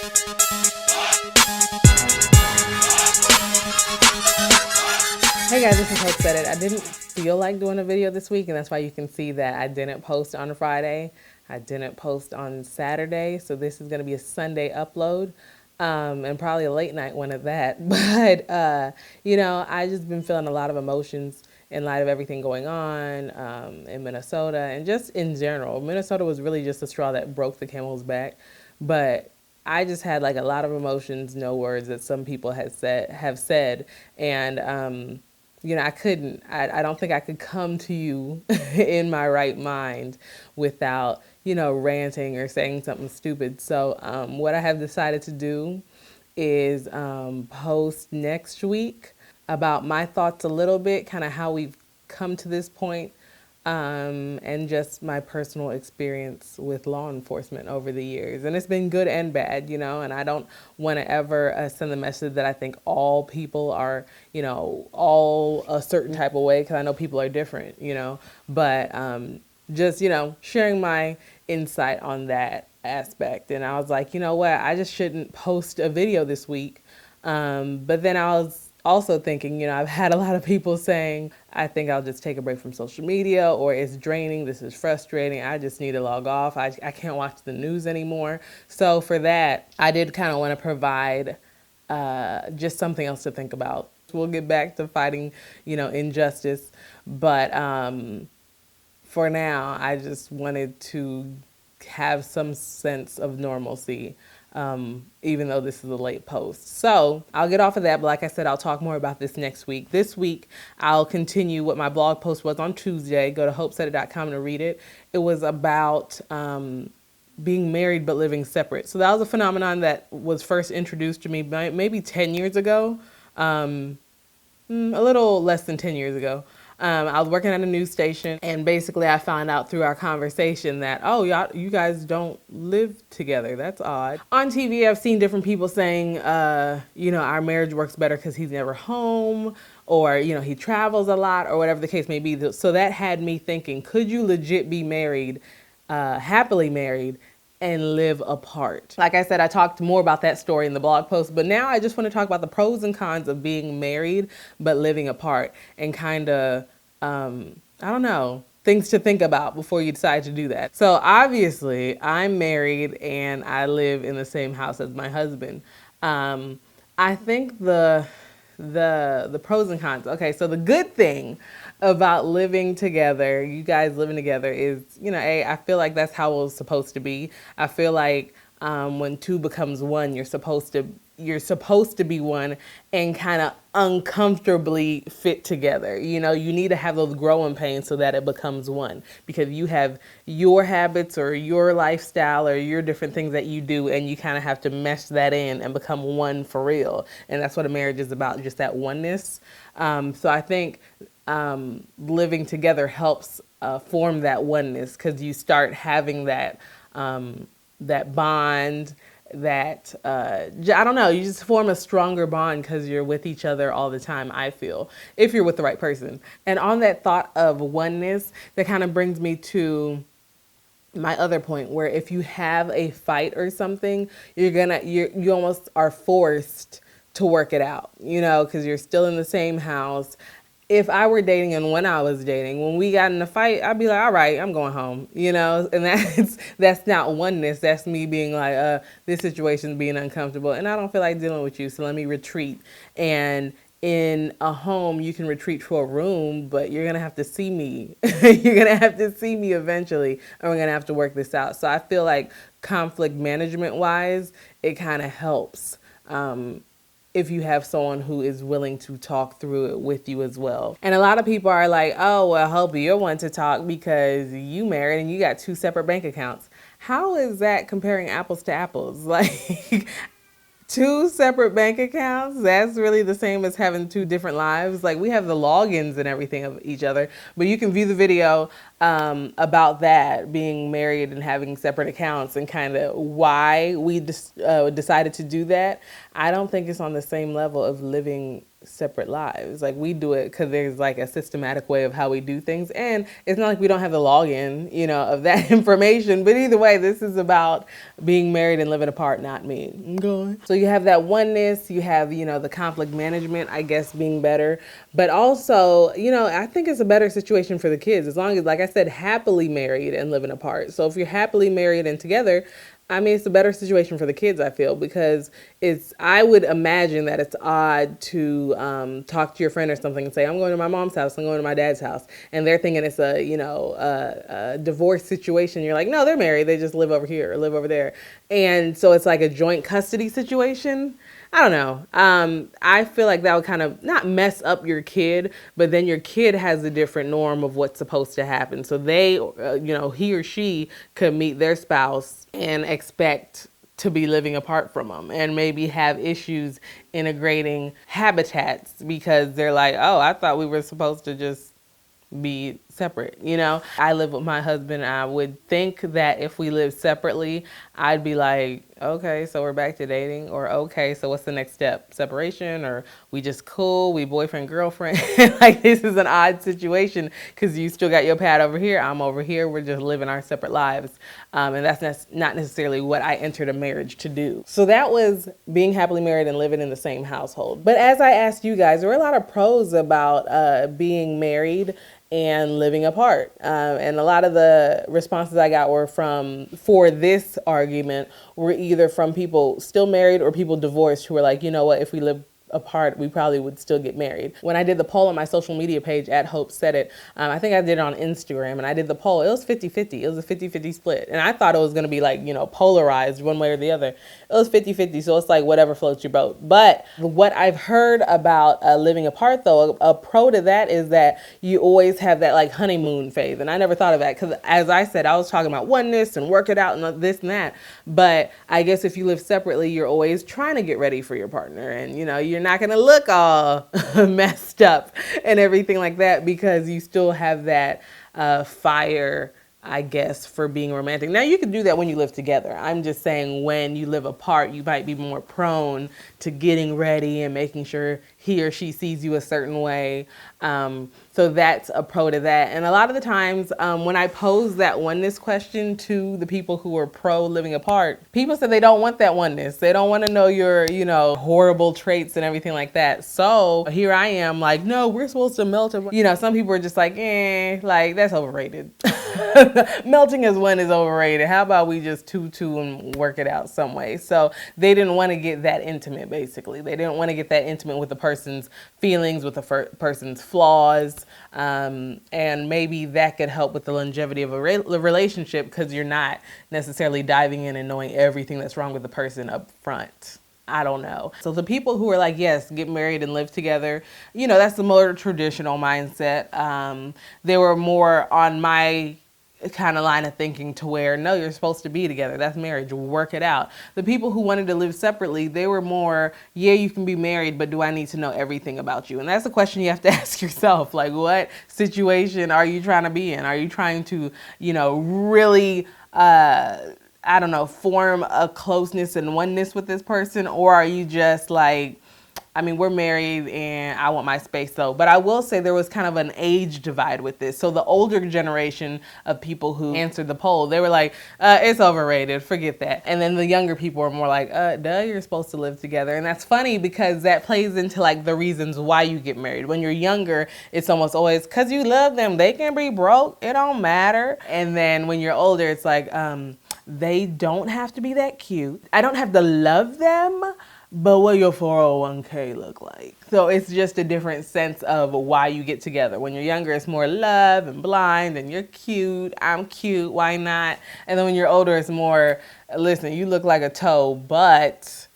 Hey guys, this is HOPEsaidit. I didn't feel like doing a video this week, and that's why you can see that I didn't post on Friday. I didn't post on Saturday, so this is going to be a Sunday upload, and probably a late night one at that. But, I just been feeling a lot of emotions in light of everything going on in Minnesota and just in general. Minnesota was really just the straw that broke the camel's back, but I just had like a lot of emotions, no words that some people have said, and I don't think I could come to you in my right mind without, ranting or saying something stupid. So, what I have decided to do is post next week about my thoughts a little bit, kind of how we've come to this point, and just my personal experience with law enforcement over the years. And it's been good and bad, and I don't want to ever send the message that I think all people are, all a certain type of way, because I know people are different, but just, sharing my insight on that aspect. And I was like, you know what, I just shouldn't post a video this week. But then I was also thinking, I've had a lot of people saying, I think I'll just take a break from social media, or it's draining, this is frustrating, I just need to log off, I can't watch the news anymore. So for that, I did kind of want to provide just something else to think about. We'll get back to fighting, injustice, but for now, I just wanted to have some sense of normalcy, even though this is a late post. So I'll get off of that, but like I said, I'll talk more about this next week. This week, I'll continue what my blog post was on Tuesday. Go to hopesaidit.com to read it. It was about being married but living separate. So that was a phenomenon that was first introduced to me maybe 10 years ago, a little less than 10 years ago. I was working at a news station, and basically I found out through our conversation that, oh, you guys don't live together. That's odd. On TV, I've seen different people saying, our marriage works better because he's never home, or, he travels a lot, or whatever the case may be. So that had me thinking, could you legit be married, happily married, and live apart? Like I said, I talked more about that story in the blog post, but now I just want to talk about the pros and cons of being married but living apart, and kind of, things to think about before you decide to do that. So obviously, I'm married and I live in the same house as my husband. I think the pros and cons. Okay, so the good thing about living together, you guys living together, is, I feel like that's how it was supposed to be. I feel like when two becomes one, you're supposed to be one, and kind of uncomfortably fit together. You need to have those growing pains so that it becomes one, because you have your habits or your lifestyle or your different things that you do, and you kind of have to mesh that in and become one for real. And that's what a marriage is about, just that oneness. So I think living together helps form that oneness, because you start having that bond, that you just form a stronger bond because you're with each other all the time, I feel, if you're with the right person. And on that thought of oneness, that kind of brings me to my other point, where if you have a fight or something, you almost are forced to work it out, because you're still in the same house. If I were dating, and when I was dating, when we got in a fight, I'd be like, all right, I'm going home, and that's not oneness. That's me being like, this situation's being uncomfortable, and I don't feel like dealing with you, so let me retreat. And in a home, you can retreat to a room, but you're going to have to see me. You're going to have to see me eventually, and we're going to have to work this out. So I feel like conflict management wise, it kind of helps. If you have someone who is willing to talk through it with you as well. And a lot of people are like, oh, well, hope you're one to talk because you married and you got two separate bank accounts. How is that comparing apples to apples? Like, two separate bank accounts, that's really the same as having two different lives. Like, we have the logins and everything of each other, but you can view the video about that, being married and having separate accounts, and kind of why we decided to do that. I don't think it's on the same level of living separate lives. Like we do it because there's like a systematic way of how we do things, and it's not like we don't have the login, of that information. But either way, this is about being married and living apart, not me. Okay. So you have that oneness, you have the conflict management, I guess, being better, but also I think it's a better situation for the kids as long as, like I said, happily married and living apart. So if you're happily married and together, I mean, it's a better situation for the kids, I feel, because I would imagine that it's odd to talk to your friend or something and say, I'm going to my mom's house, I'm going to my dad's house. And they're thinking it's a divorce situation. You're like, no, they're married. They just live over here or live over there. And so it's like a joint custody situation. I don't know. I feel like that would kind of not mess up your kid, but then your kid has a different norm of what's supposed to happen. So they, he or she could meet their spouse and expect to be living apart from them and maybe have issues integrating habitats because they're like, oh, I thought we were supposed to just be separate. I live with my husband. I would think that if we lived separately, I'd be like, okay, so we're back to dating, or okay, so what's the next step? Separation, or we just cool, we boyfriend, girlfriend. Like, this is an odd situation because you still got your pad over here, I'm over here, we're just living our separate lives. And that's not necessarily what I entered a marriage to do. So that was being happily married and living in the same household. But as I asked you guys, there were a lot of pros about being married and living apart. And a lot of the responses I got were for this argument, were either from people still married or people divorced who were like, you know what, if we live apart, we probably would still get married. When I did the poll on my social media page at HOPEsaidit, I think I did it on Instagram, and I did the poll. It was 50-50. It was a 50-50 split. And I thought it was going to be like, polarized one way or the other. It was 50-50, so it's like whatever floats your boat. But what I've heard about living apart, though, a pro to that is that you always have that like honeymoon phase. And I never thought of that because, as I said, I was talking about oneness and work it out and this and that. But I guess if you live separately, you're always trying to get ready for your partner. And, you're not going to look all messed up and everything like that because you still have that fire, I guess, for being romantic. Now, you can do that when you live together. I'm just saying when you live apart, you might be more prone to getting ready and making sure he or she sees you a certain way. So that's a pro to that. And a lot of the times when I pose that oneness question to the people who are pro living apart, people said they don't want that oneness. They don't want to know your, horrible traits and everything like that. So here I am like, no, we're supposed to melt. Some people are just like, like that's overrated. Melting as one is overrated. How about we just two and work it out some way? So they didn't want to get that intimate, basically. They didn't want to get that intimate with the person's feelings, with the person's flaws. And maybe that could help with the longevity of a relationship because you're not necessarily diving in and knowing everything that's wrong with the person up front. I don't know. So the people who are like, yes, get married and live together, that's the more traditional mindset. They were more on my kind of line of thinking to where, no, you're supposed to be together. That's marriage. Work it out. The people who wanted to live separately, they were more, yeah, you can be married, but do I need to know everything about you? And that's a question you have to ask yourself. Like, what situation are you trying to be in? Are you trying to, really, form a closeness and oneness with this person? Or are you just like, we're married and I want my space though. But I will say there was kind of an age divide with this. So the older generation of people who answered the poll, they were like, it's overrated, forget that. And then the younger people were more like, duh, you're supposed to live together. And that's funny because that plays into like the reasons why you get married. When you're younger, it's almost always because you love them. They can be broke, it don't matter. And then when you're older, it's like, they don't have to be that cute. I don't have to love them, but what your 401k look like. So it's just a different sense of why you get together. When you're younger, it's more love and blind and you're cute. I'm cute. Why not? And then when you're older, it's more, listen, you look like a toe, but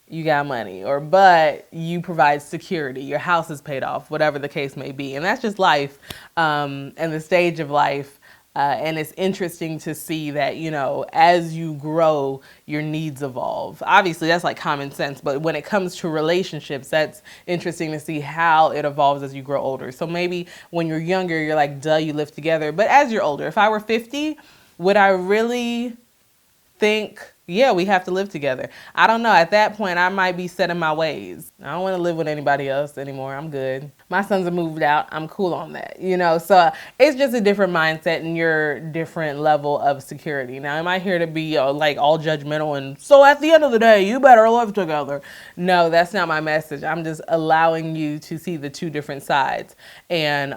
you got money, or but you provide security. Your house is paid off, whatever the case may be. And that's just life and the stage of life. And it's interesting to see that, as you grow, your needs evolve. Obviously, that's like common sense. But when it comes to relationships, that's interesting to see how it evolves as you grow older. So maybe when you're younger, you're like, duh, you live together. But as you're older, if I were 50, would I really think, yeah, we have to live together. I don't know. At that point, I might be set in my ways. I don't want to live with anybody else anymore. I'm good. My sons have moved out. I'm cool on that, you know? So it's just a different mindset and your different level of security. Now, am I here to be like all judgmental and so at the end of the day, you better live together? No, that's not my message. I'm just allowing you to see the two different sides and,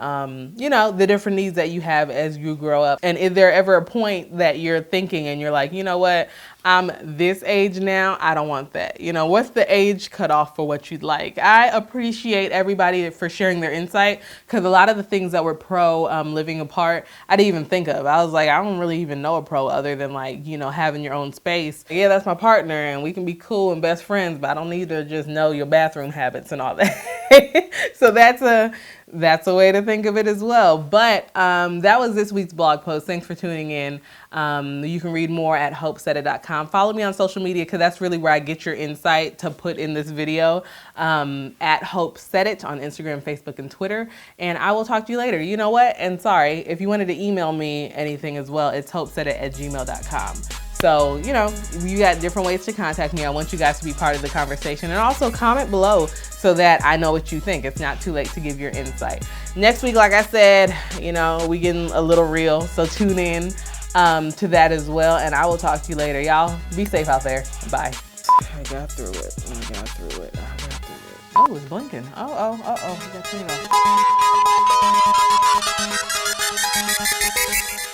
you know, the different needs that you have as you grow up. And is there ever a point that you're thinking and you're like, you know what? I'm this age now. I don't want that. You know, what's the age cutoff for what you'd like? I appreciate everybody for sharing their insight because a lot of the things that were pro living apart, I didn't even think of. I was like, I don't really even know a pro other than like, you know, having your own space. Yeah, that's my partner and we can be cool and best friends, but I don't need to just know your bathroom habits and all that. So that's a way to think of it as well. But that was this week's blog post. Thanks for tuning in. You can read more at HOPEsaidit.com. Follow me on social media because that's really where I get your insight to put in this video. At HOPEsaidit on Instagram, Facebook, and Twitter. And I will talk to you later. You know what? And sorry, if you wanted to email me anything as well, it's hopesaidit@gmail.com. So, you know, you got different ways to contact me. I want you guys to be part of the conversation and also comment below so that I know what you think. It's not too late to give your insight. Next week, like I said, you know, we getting a little real. So tune in to that as well. And I will talk to you later. Y'all be safe out there. Bye. I got through it. Oh, it's blinking. Oh. We got to turn it off.